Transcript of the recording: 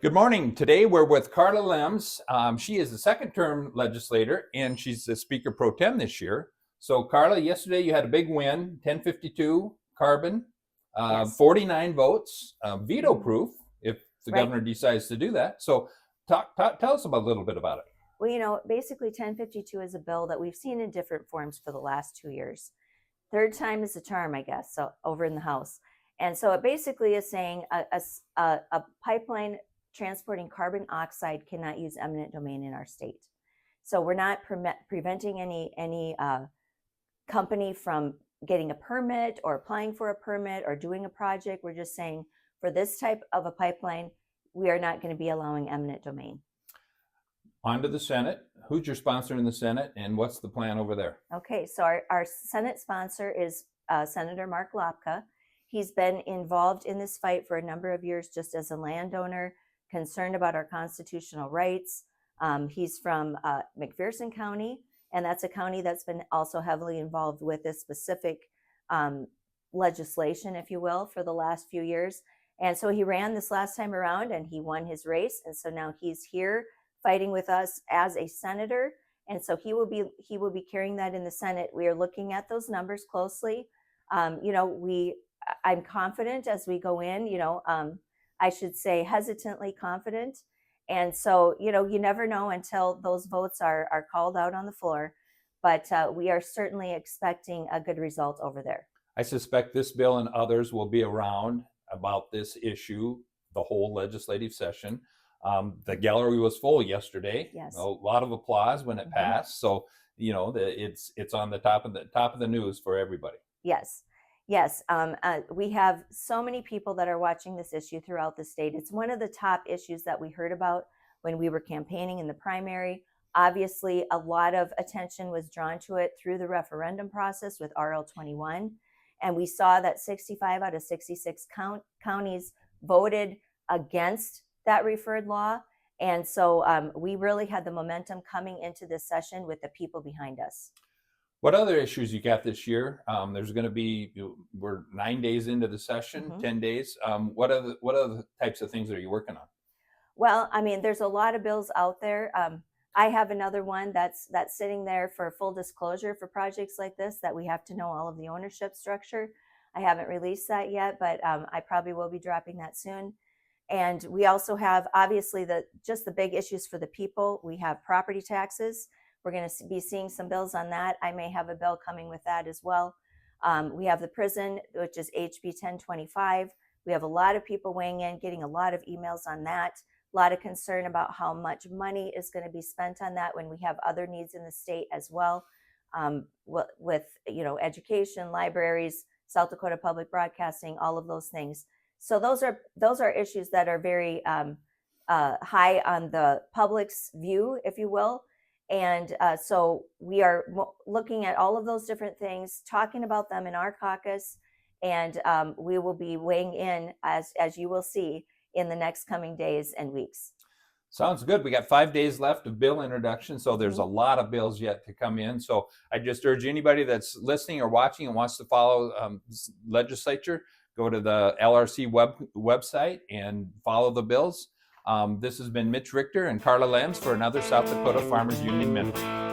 Good morning. Today we're with Karla Lems. She is a second-term legislator, and she's the Speaker Pro Tem this year. So, Karla, yesterday you had a big win, 1052 carbon, Yes. 49 votes, veto-proof if the governor decides to do that. So, tell us a little bit about it. Well, basically 1052 is a bill that we've seen in different forms for the last 2 years. Third time is the charm, I guess, so over in the House. And so it basically is saying a pipeline transporting carbon oxide cannot use eminent domain in our state. So we're not preventing any company from getting a permit or applying for a permit or doing a project. We're just saying for this type of a pipeline, we are not going to be allowing eminent domain. On to the Senate. Who's your sponsor in the Senate, and what's the plan over there? Okay, so our Senate sponsor is Senator Mark Lapka. He's been involved in this fight for a number of years just as a landowner, concerned about our constitutional rights. He's from McPherson County, and that's a county that's been also heavily involved with this specific legislation, if you will, for the last few years. And so he ran this last time around and he won his race. And so now he's here fighting with us as a senator. And so he will be carrying that in the Senate. We are looking at those numbers closely. I'm confident as we go in, I should say hesitantly confident. And so, you never know until those votes are called out on the floor. But we are certainly expecting a good result over there. I suspect this bill and others will be around about this issue the whole legislative session. The gallery was full yesterday. Yes. A lot of applause when it passed. So, it's on the top of the news for everybody. Yes. We have so many people that are watching this issue throughout the state. It's one of the top issues that we heard about when we were campaigning in the primary. Obviously, a lot of attention was drawn to it through the referendum process with RL 21. And we saw that 65 out of 66 counties voted against that referred law. And so we really had the momentum coming into this session with the people behind us. What other issues you got this year? There's going to be, we're 9 days into the session, 10 days. What other types of things are you working on? Well, there's a lot of bills out there. I have another one that's sitting there for full disclosure for projects like this, that we have to know all of the ownership structure. I haven't released that yet, but I probably will be dropping that soon. And we also have, obviously, the big issues for the people. We have property taxes. We're going to be seeing some bills on that. I may have a bill coming with that as well. We have the prison, which is HB 1025. We have a lot of people weighing in, getting a lot of emails on that. A lot of concern about how much money is going to be spent on that when we have other needs in the state as well, with education, libraries, South Dakota Public Broadcasting, all of those things. So those are issues that are very high on the public's view, if you will. And so we are looking at all of those different things, talking about them in our caucus, and we will be weighing in, as you will see, in the next coming days and weeks. Sounds good. We got 5 days left of bill introduction, so there's a lot of bills yet to come in. So I just urge anybody that's listening or watching and wants to follow legislature, go to the LRC website and follow the bills. This has been Mitch Richter and Karla Lems for another South Dakota Farmers Union Minute.